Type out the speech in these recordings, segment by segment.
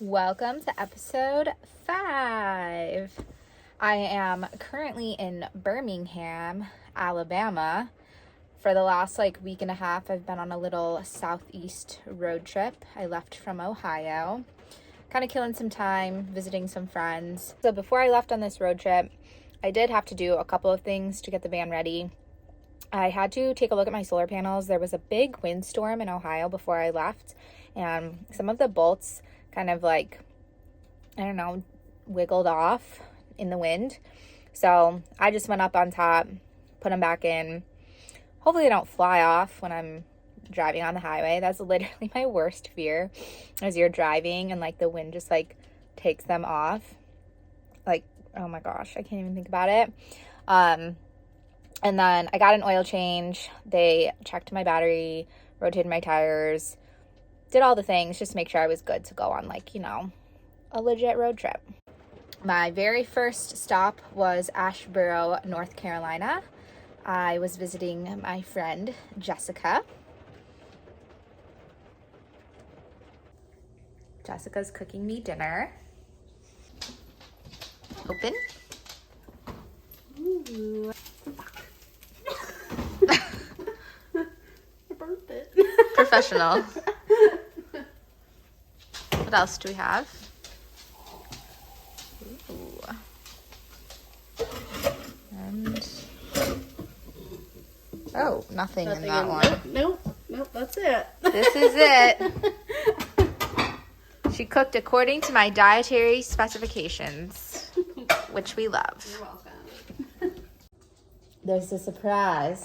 Welcome to episode 5. I am currently in Birmingham, Alabama. For the last week and a half, I've been on a little southeast road trip. I left from Ohio, kind of killing some time, visiting some friends. So before I left on this road trip, I did have to do a couple of things to get the van ready. I had to take a look at my solar panels. There was a big windstorm in Ohio before I left, and some of the bolts kind of wiggled off in the wind. So I just went up on top, put them back in. Hopefully they don't fly off when I'm driving on the highway. That's literally my worst fear, as you're driving and the wind just takes them off. Oh my gosh, I can't even think about it. And then I got an oil change. They checked my battery, rotated my tires, did all the things just to make sure I was good to go on a legit road trip. My very first stop was Asheboro, North Carolina. I was visiting my friend Jessica. Jessica's cooking me dinner. Open. Ooh. I burped it. Professional. What else do we have? Ooh. And nothing in that one. Nope, that's it. This is it. She cooked according to my dietary specifications, which we love. You're welcome. There's a surprise.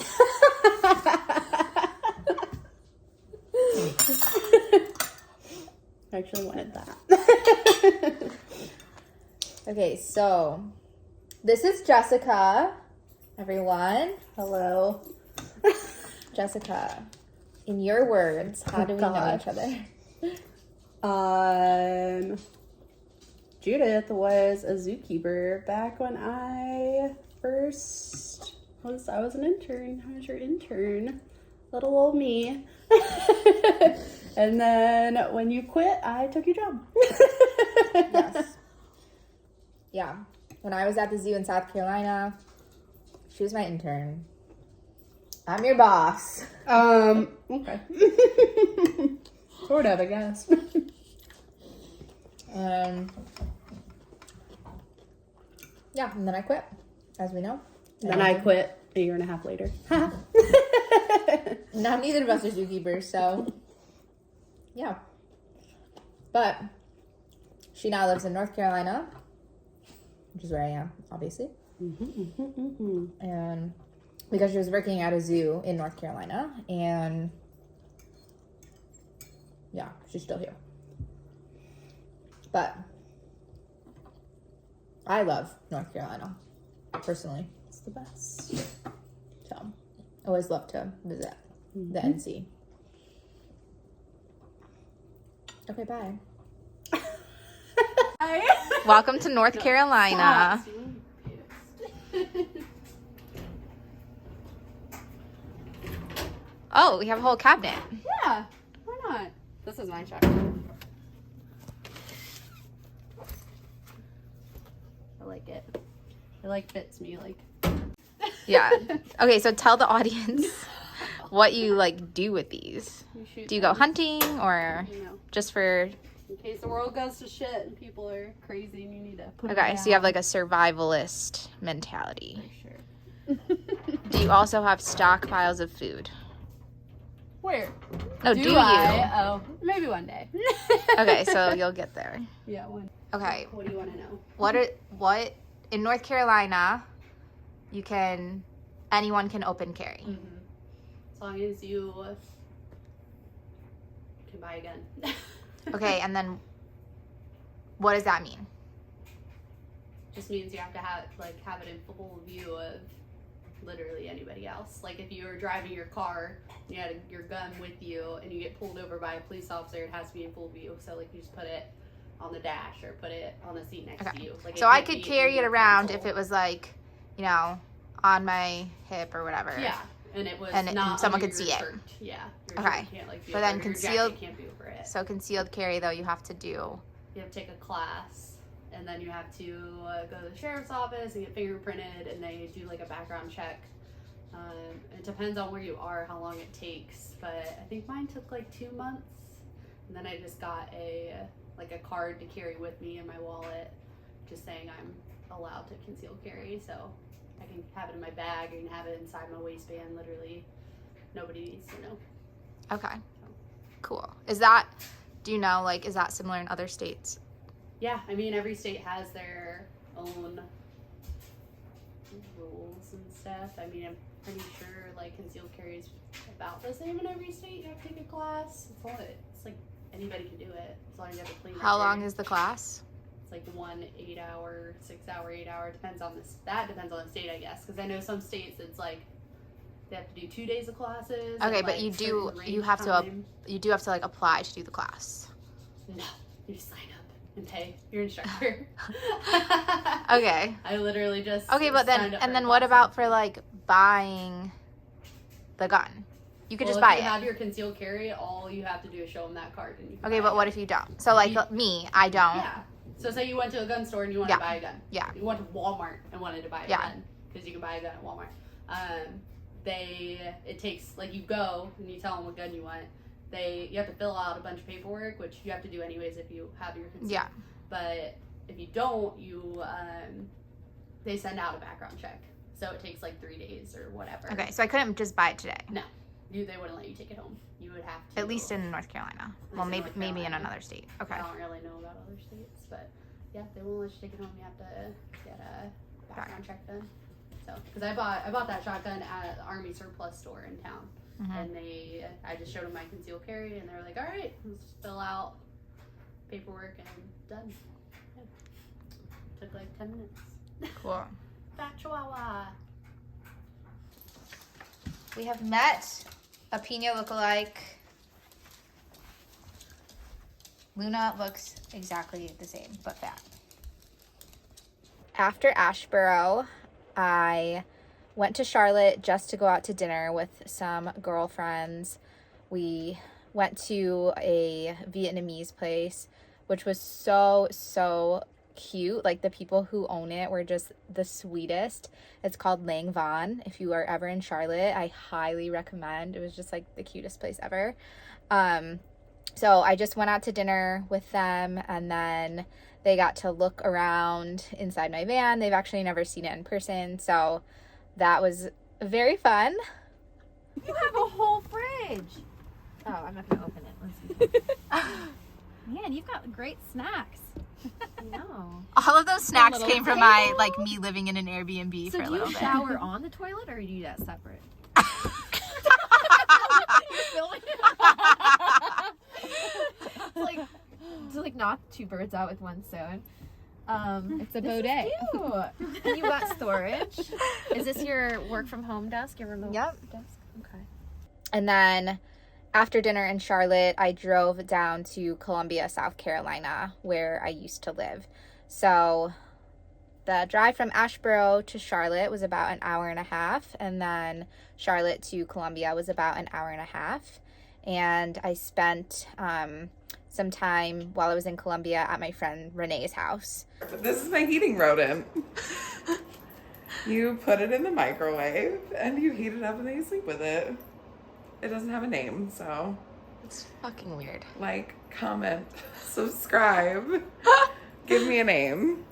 I actually wanted that. Okay, so this is Jessica, everyone. Hello. Jessica, in your words, how do we know each other? Judith was a zookeeper back when I was an intern. I was your intern. Little old me. And then when you quit, I took your job. Yes. Yeah. When I was at the zoo in South Carolina, she was my intern. I'm your boss. Okay. Sort of, I guess. Yeah, and then I quit, as we know. Then I quit a year and a half later. Now neither of us are zookeepers, so yeah. But she now lives in North Carolina, which is where I am, obviously. And because she was working at a zoo in North Carolina, and yeah, she's still here. But I love North Carolina, personally. It's the best. So I always love to visit the NC. Okay, bye. Welcome to North Carolina. Oh, we have a whole cabinet. Yeah, why not? This is my check. I like it. It fits me Yeah. Okay, so tell the audience what you do with these. Do you go hunting or just for... In case the world goes to shit and people are crazy and you need to put Okay, so you have a survivalist mentality. For sure. Do you also have stockpiles of food? Where? No, do you? Oh, maybe one day. Okay, so you'll get there. Yeah, one. Okay. What do you want to know? What in North Carolina anyone can open carry. Mm-hmm. As long as you can buy a gun. Okay, and then what does that mean? Just means you have to have it in full view of literally anybody else. If you were driving your car, you had your gun with you, and you get pulled over by a police officer, it has to be in full view. So you just put it on the dash or put it on the seat next to you. So I could carry it around if it was on my hip or whatever. Yeah, and it was and not someone under could your see shirt. Yeah. Okay. Can't, But then your concealed. jacket can't be over it. So concealed carry though, you have to do you have to take a class, and then you have to go to the sheriff's office and get fingerprinted, and they do like a background check. It depends on where you are, how long it takes, but I think mine took like 2 months, and then I just got a card to carry with me in my wallet, just saying I'm allowed to conceal carry, so I can have it in my bag, I can have it inside my waistband, literally. Nobody needs to know. Okay. Cool. Is that similar in other states? Yeah, I mean, every state has their own rules and stuff. I mean, I'm pretty sure like concealed carry is about the same in every state. You have to take a class. It's like anybody can do it as long as you have a clean record. How long is the class? It's like 1 8-hour, 6-hour, 8-hour. Depends on this. That depends on the state, I guess. Because I know some states it's like they have to do 2 days of classes. Okay, and, but like, you have to like apply to do the class. No, you just sign up and pay your instructor. Okay. I literally just okay, but then what about for like buying the gun? You could just buy it. If you have your concealed carry, all you have to do is show them that card. And you can okay, but what if you don't? So like I don't. Yeah. So say you went to a gun store and you wanted to buy a gun. Yeah. You went to Walmart and wanted to buy a gun because you can buy a gun at Walmart. It takes like you go and you tell them what gun you want. You have to fill out a bunch of paperwork, which you have to do anyways if you have your consent. Yeah. But if you don't, they send out a background check. So it takes like 3 days or whatever. Okay, so I couldn't just buy it today. No, they wouldn't let you take it home. You would have to. At least in North Carolina. Well, maybe in another state. Okay. I don't really know about other states, but yeah, they won't let you take it home. You have to get a background check done. So, because I bought that shotgun at the Army surplus store in town, and I just showed them my concealed carry, and they were like, "All right, let's fill out paperwork and done." Yeah. Took like 10 minutes. Cool. Fat Chihuahua. We have met a Pino lookalike. Luna looks exactly the same, but fat. After Asheboro, I went to Charlotte just to go out to dinner with some girlfriends. We went to a Vietnamese place, which was so cute. Like, the people who own it were just the sweetest. It's called Lang Van. If you are ever in Charlotte, I highly recommend. It was just like the cutest place ever. So I just went out to dinner with them, and then they got to look around inside my van. They've actually never seen it in person, so that was very fun. You have a whole fridge. Oh, I'm not gonna open it. Let's see. Man, you've got great snacks. No. All of those snacks came from me living in an Airbnb for a little bit. So do you shower on the toilet, or do you do that separate? You're filming it. It's like knock two birds out with one stone. It's a bidet. Cute. And you got storage. Is this your work from home desk? Your remote desk? Okay. And then after dinner in Charlotte, I drove down to Columbia, South Carolina, where I used to live. So the drive from Asheboro to Charlotte was about an hour and a half, and then Charlotte to Columbia was about an hour and a half. And I spent some time while I was in Columbia at my friend Renee's house. This is my heating rodent. You put it in the microwave and you heat it up and then you sleep with it. It doesn't have a name, so. It's fucking weird. Like, comment, subscribe, give me a name.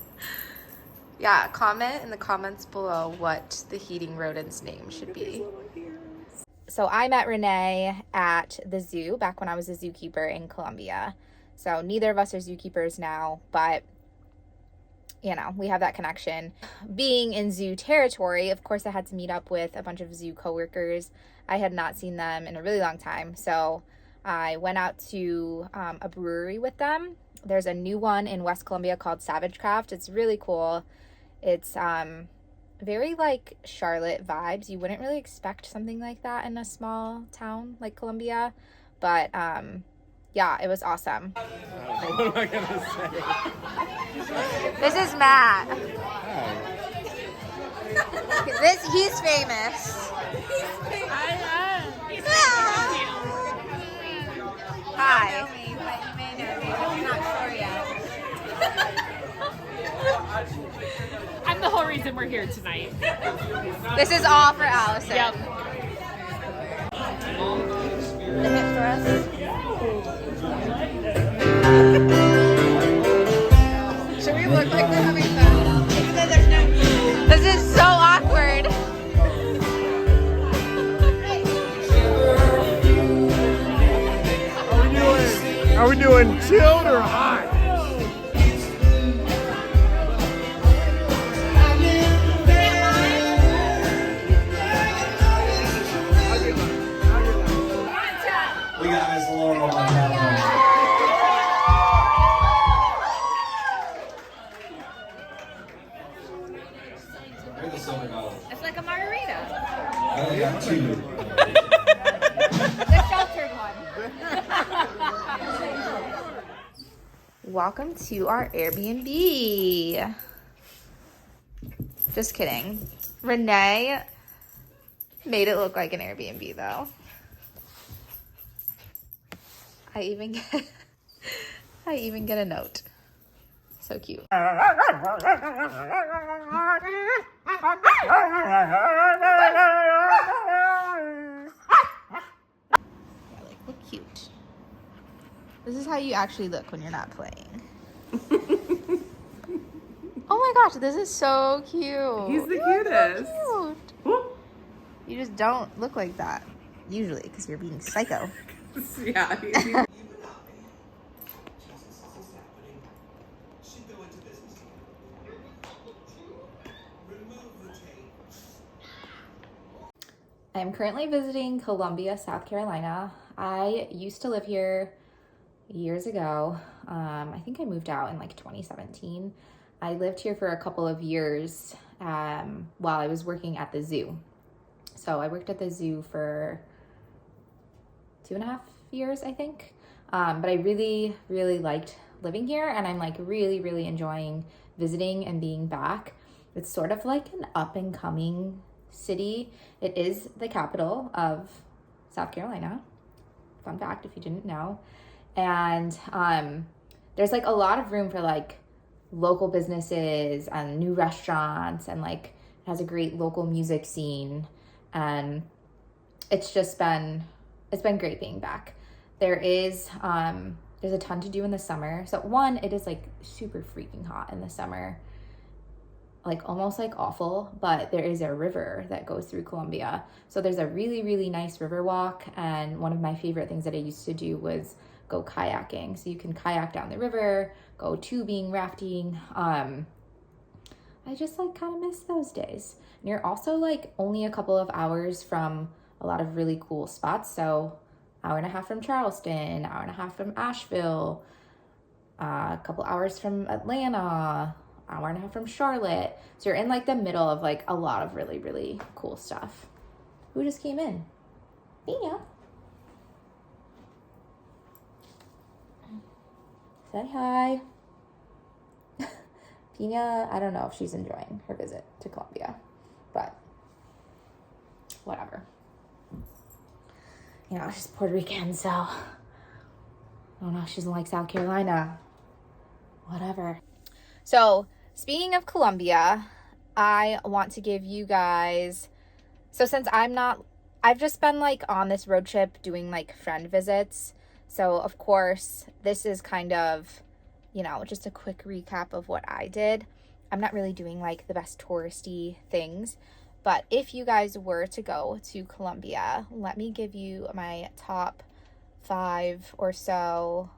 Yeah, comment in the comments below what the heating rodent's name should be. So I met Renee at the zoo back when I was a zookeeper in Columbia. So neither of us are zookeepers now, but we have that connection. Being in zoo territory, of course I had to meet up with a bunch of zoo coworkers. I had not seen them in a really long time. So I went out to a brewery with them. There's a new one in West Columbia called Savage Craft. It's really cool. It's very like Charlotte vibes. You wouldn't really expect something like that in a small town like Columbia, but yeah, it was awesome. What am I gonna say? This is Matt. Hi. He's famous. Hi. You may know me, but you may know me. I'm not sure yet. reason we're here tonight. This is all for Allison. Yep. The hip thrust. Should we look like we're having fun? Even though there's no. This is so awkward. Are we doing chilled or hot? We got Miss Laurel. Where's the silver medal? It's like a margarita. I only got two. The sheltered one. Welcome to our Airbnb. Just kidding. Renee made it look like an Airbnb though. I even get a note. So cute. Yeah, like look cute. This is how you actually look when you're not playing. Oh my gosh, this is so cute. He's the You're cutest. so cute. You just don't look like that usually because you're being psycho. Yeah. I'm currently visiting Columbia, South Carolina. I used to live here years ago. I think I moved out in like 2017. I lived here for a couple of years while I was working at the zoo. So I worked at the zoo for 2.5 years, I think. But I really, really liked living here, and I'm like really, really enjoying visiting and being back. It's sort of like an up and coming city. It is the capital of South Carolina. Fun fact if you didn't know. And there's like a lot of room for like local businesses and new restaurants, and like it has a great local music scene, and it's been great being back. There's a ton to do in the summer. So one, it is like super freaking hot in the summer, like almost like awful, but there is a river that goes through Columbia. So there's a really, really nice river walk. And one of my favorite things that I used to do was go kayaking. So you can kayak down the river, go tubing, rafting. I just like kind of miss those days. And you're also like only a couple of hours from a lot of really cool spots. So hour and a half from Charleston, hour and a half from Asheville, a couple hours from Atlanta, hour and a half from Charlotte. So you're in like the middle of like a lot of really, really cool stuff. Who just came in? Mia. Say hi. Pina, I don't know if she's enjoying her visit to Columbia, but whatever. You know, she's Puerto Rican, so I don't know if she doesn't like South Carolina. Whatever. So, speaking of Columbia, I want to give you guys, so since I've just been like on this road trip doing like friend visits. So of course, this is kind of, you know, just a quick recap of what I did. I'm not really doing like the best touristy things, but if you guys were to go to Columbia, let me give you my top 5 or so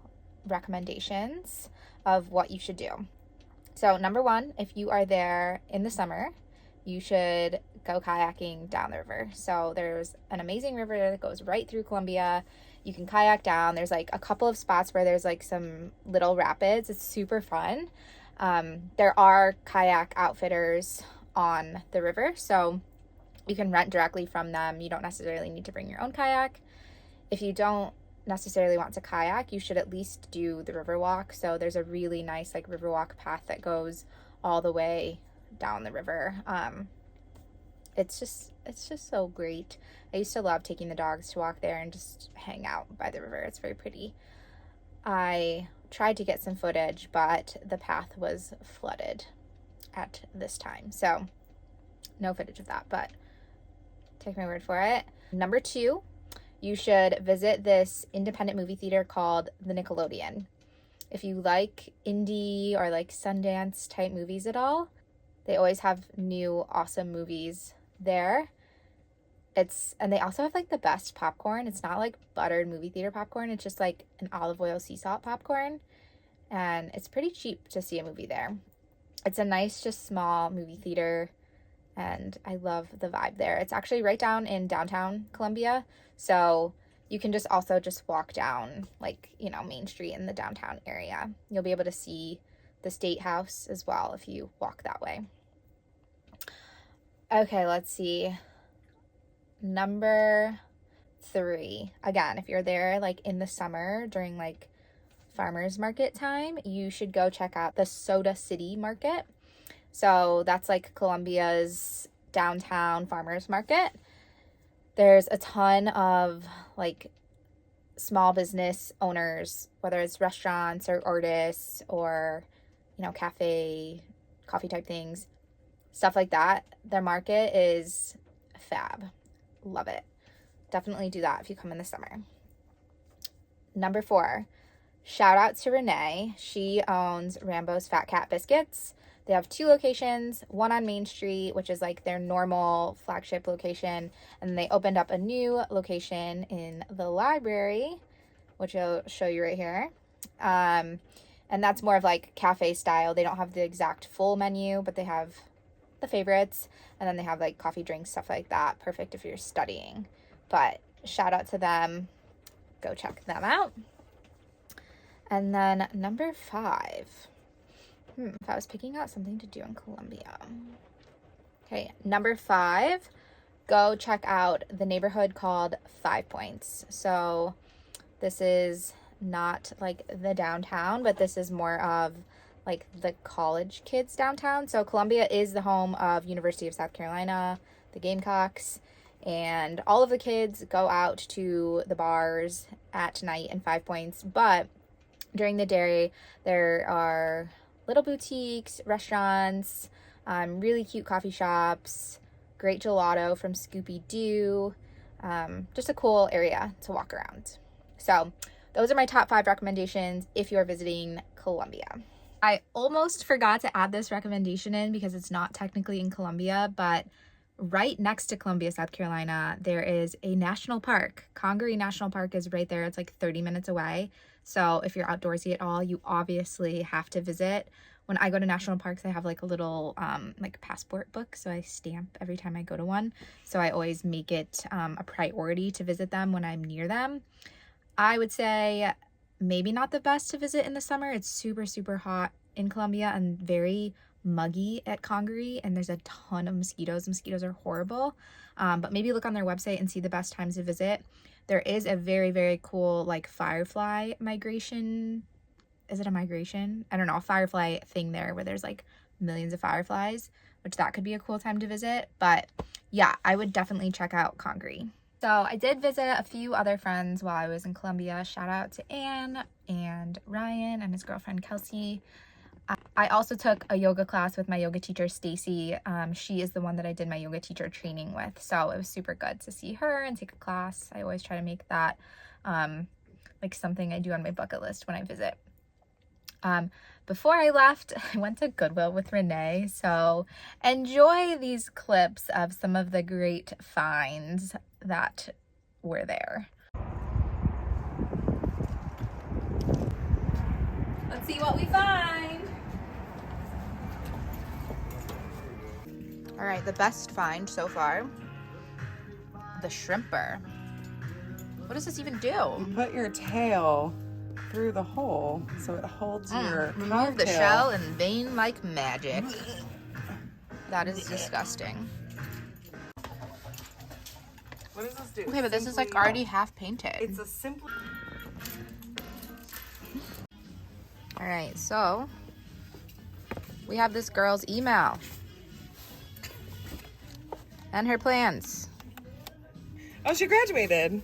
recommendations of what you should do. So number 1, if you are there in the summer, you should go kayaking down the river. So there's an amazing river that goes right through Columbia. You can kayak down. There's like a couple of spots where there's like some little rapids. It's super fun. There are kayak outfitters on the river, so you can rent directly from them. You don't necessarily need to bring your own kayak. If you don't necessarily want to kayak, you should at least do the river walk. So there's a really nice like river walk path that goes all the way down the river. It's just so great. I used to love taking the dogs to walk there and just hang out by the river. It's very pretty. I tried to get some footage, but the path was flooded at this time. So no footage of that, but take my word for it. Number 2, you should visit this independent movie theater called the Nickelodeon. If you like indie or like Sundance type movies at all, they always have new awesome movies there. And they also have like the best popcorn. It's not like buttered movie theater popcorn. It's just like an olive oil sea salt popcorn. And it's pretty cheap to see a movie there. It's a nice, just small movie theater. And I love the vibe there. It's actually right down in downtown Columbia. So you can just also just walk down like, you know, Main Street in the downtown area. You'll be able to see the State House as well if you walk that way. Okay, let's see. Number 3, again, if you're there like in the summer during like farmers market time, you should go check out the Soda City Market. So that's like Columbia's downtown farmers market. There's a ton of like small business owners, whether it's restaurants or artists or, you know, coffee type things, stuff like that. Their market is fab. Love it. Definitely do that if you come in the summer. Number 4, shout out to Renee. She owns Rambo's Fat Cat Biscuits. They have 2 locations, one on Main Street, which is like their normal flagship location, and they opened up a new location in the library, which I'll show you right here. And that's more of like cafe style. They don't have the exact full menu, but they have the favorites, and then they have like coffee, drinks, stuff like that. Perfect if you're studying. But shout out to them. Go check them out. And then number 5. If I was picking out something to do in Columbia. Okay, number 5, go check out the neighborhood called 5 Points. So this is not like the downtown, but this is more of like the college kids downtown. So Columbia is the home of University of South Carolina, the Gamecocks, and all of the kids go out to the bars at night in 5 Points. But during the day, there are little boutiques, restaurants, really cute coffee shops, great gelato from Scooby-Doo, just a cool area to walk around. So those are my top 5 recommendations if you're visiting Columbia. I almost forgot to add this recommendation in because it's not technically in Columbia, but right next to Columbia, South Carolina, there is a national park. Congaree National Park is right there. It's like 30 minutes away. So if you're outdoorsy at all, you obviously have to visit. When I go to national parks, I have like a little like passport book. So I stamp every time I go to one. So I always make it a priority to visit them when I'm near them. I would say maybe not the best to visit in the summer. It's super, super hot in Columbia and very muggy at Congaree, and there's a ton of mosquitoes. Mosquitoes are horrible, but maybe look on their website and see the best times to visit. There is a very, very cool like firefly migration. Is it a migration? I don't know, a firefly thing there where there's like millions of fireflies, which that could be a cool time to visit. But yeah, I would definitely check out Congaree. So I did visit a few other friends while I was in Columbia. Shout out to Anne and Ryan and his girlfriend Kelsey. I also took a yoga class with my yoga teacher, Stacy. She is the one that I did my yoga teacher training with. So it was super good to see her and take a class. I always try to make that like something I do on my bucket list when I visit. Before I left, I went to Goodwill with Renee. So enjoy these clips of some of the great finds that were there. Let's see what we find. All right, the best find so far, the shrimper. What does this even do? You put your tail through the hole so it holds your remove the shell and vein like magic. That is disgusting. What does this do? Okay, but this is like already half painted. It's a simple... All right, so we have this girl's email and her plans. Oh, she graduated.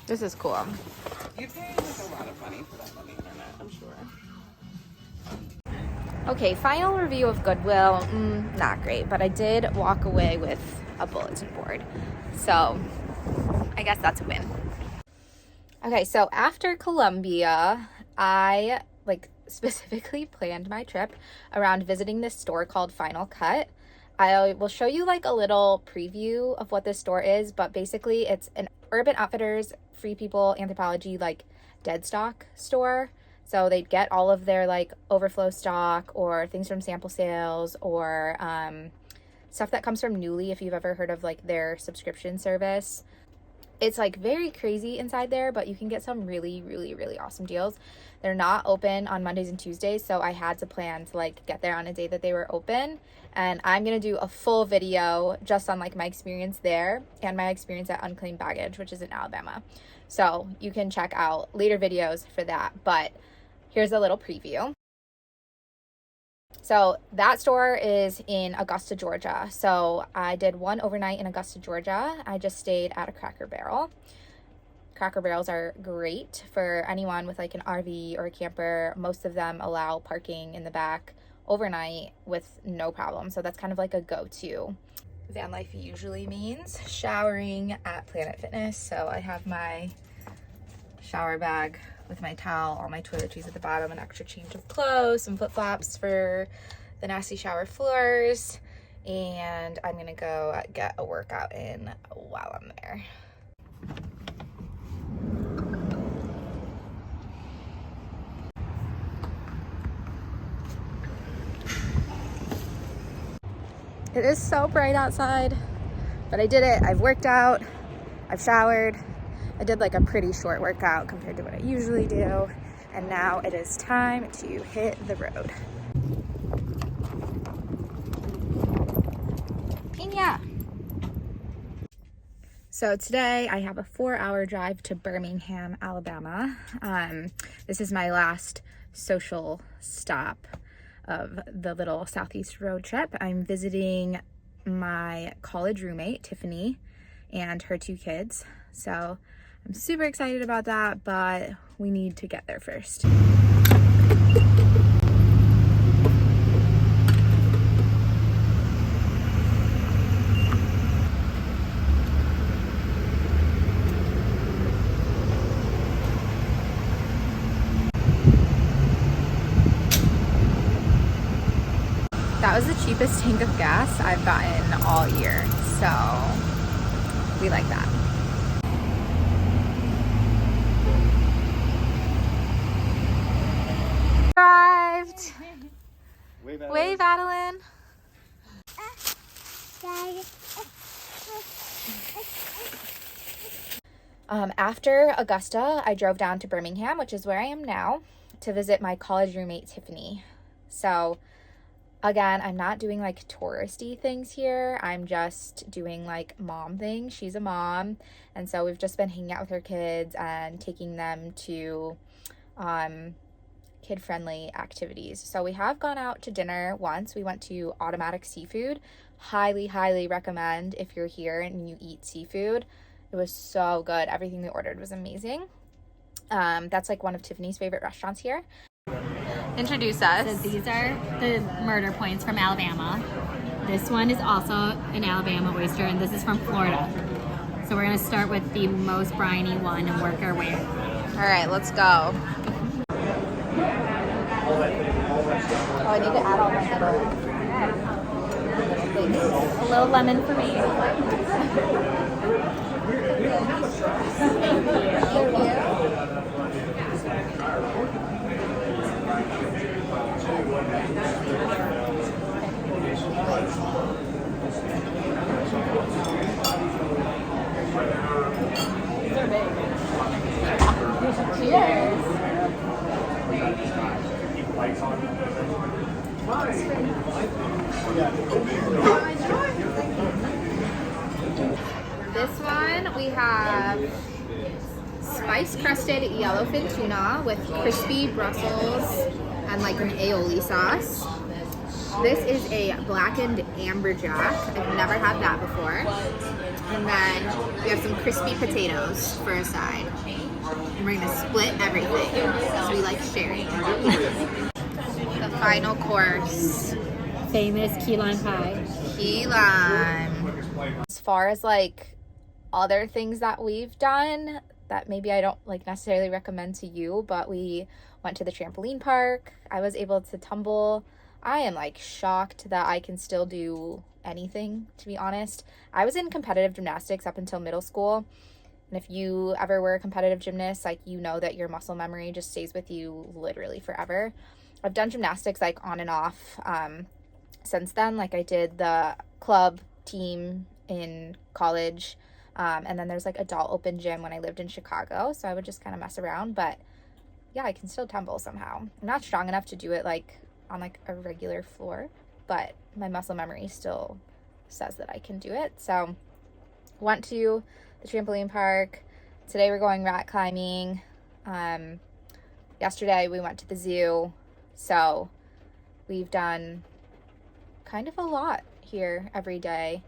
This is cool. You paid like a lot of money for that on the internet, I'm sure. Okay, final review of Goodwill, not great, but I did walk away with a bulletin board. So I guess that's a win. Okay, so after Columbia, I specifically planned my trip around visiting this store called Final Cut. I will show you like a little preview of what this store is, but basically it's an Urban Outfitters, Free People, Anthropology, like dead stock store. So they'd get all of their like overflow stock or things from sample sales or stuff that comes from Nuuly, if you've ever heard of like their subscription service. It's like very crazy inside there, but you can get some really, really, really awesome deals. They're not open on Mondays and Tuesdays, so I had to plan to like get there on a day that they were open. And I'm gonna do a full video just on like my experience there and my experience at Unclaimed Baggage, which is in Alabama. So you can check out later videos for that, but here's a little preview. So that store is in Augusta, Georgia. So I did one overnight in Augusta, Georgia. I just stayed at a Cracker Barrel. Cracker Barrels are great for anyone with like an RV or a camper. Most of them allow parking in the back overnight with no problem. So that's kind of like a go-to. Van life usually means showering at Planet Fitness. So I have my shower bag with my towel, all my toiletries at the bottom, an extra change of clothes, some flip-flops for the nasty shower floors, and I'm gonna go get a workout in while I'm there. It is so bright outside, but I did it. I've worked out, I've showered. I did like a pretty short workout compared to what I usually do. And now it is time to hit the road. Pina. So today I have a 4-hour drive to Birmingham, Alabama. This is my last social stop of the little Southeast road trip. I'm visiting my college roommate, Tiffany, and her 2 kids. So I'm super excited about that, but we need to get there first. That was the cheapest tank of gas I've gotten all year, so we like that. Arrived. Wave, Adeline. After Augusta, I drove down to Birmingham, which is where I am now, to visit my college roommate, Tiffany. So again, I'm not doing like touristy things here. I'm just doing like mom things. She's a mom. And so we've just been hanging out with her kids and taking them to kid-friendly activities. So we have gone out to dinner once. We went to Automatic Seafood. Highly, highly recommend if you're here and you eat seafood. It was so good. Everything we ordered was amazing. That's like one of Tiffany's favorite restaurants here. Introduce us. So these are the murder points from Alabama. This one is also an Alabama oyster, and this is from Florida. So we're gonna start with the most briny one and work our way. All right, let's go. Oh, I need to add all my things. A little lemon for me. Cheers. This one we have spice crusted yellowfin tuna with crispy Brussels and like an aioli sauce. This is a blackened amberjack. I've never had that before. And then we have some crispy potatoes for a side. And we're gonna split everything, so we like sharing. The final course. Famous key lime pie. Key lime. As far as like other things that we've done that maybe I don't like necessarily recommend to you, but we went to the trampoline park. I was able to tumble. I am like shocked that I can still do anything, to be honest. I was in competitive gymnastics up until middle school. And if you ever were a competitive gymnast, like, you know that your muscle memory just stays with you literally forever. I've done gymnastics like on and off since then. Like, I did the club team in college. And then there's like adult open gym when I lived in Chicago. So I would just kind of mess around. But yeah, I can still tumble somehow. I'm not strong enough to do it like on like a regular floor, but my muscle memory still says that I can do it. So went to the trampoline park. Today we're going rock climbing. Yesterday we went to the zoo. So we've done kind of a lot here every day.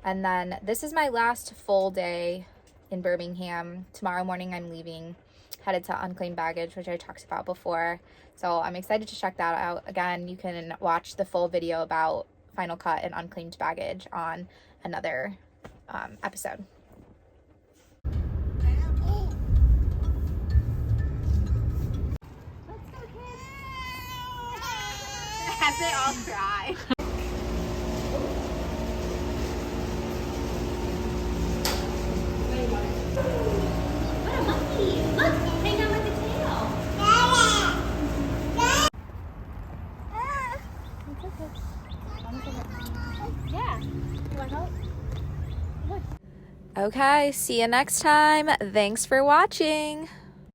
And then this is my last full day in Birmingham. Tomorrow morning I'm leaving, headed to Unclaimed Baggage, which I talked about before. So I'm excited to check that out. Again, you can watch the full video about Final Cut and Unclaimed Baggage on another episode. As they all cry. What a monkey! Look, hang on with the tail. Yeah. You want help? Okay, see you next time. Thanks for watching.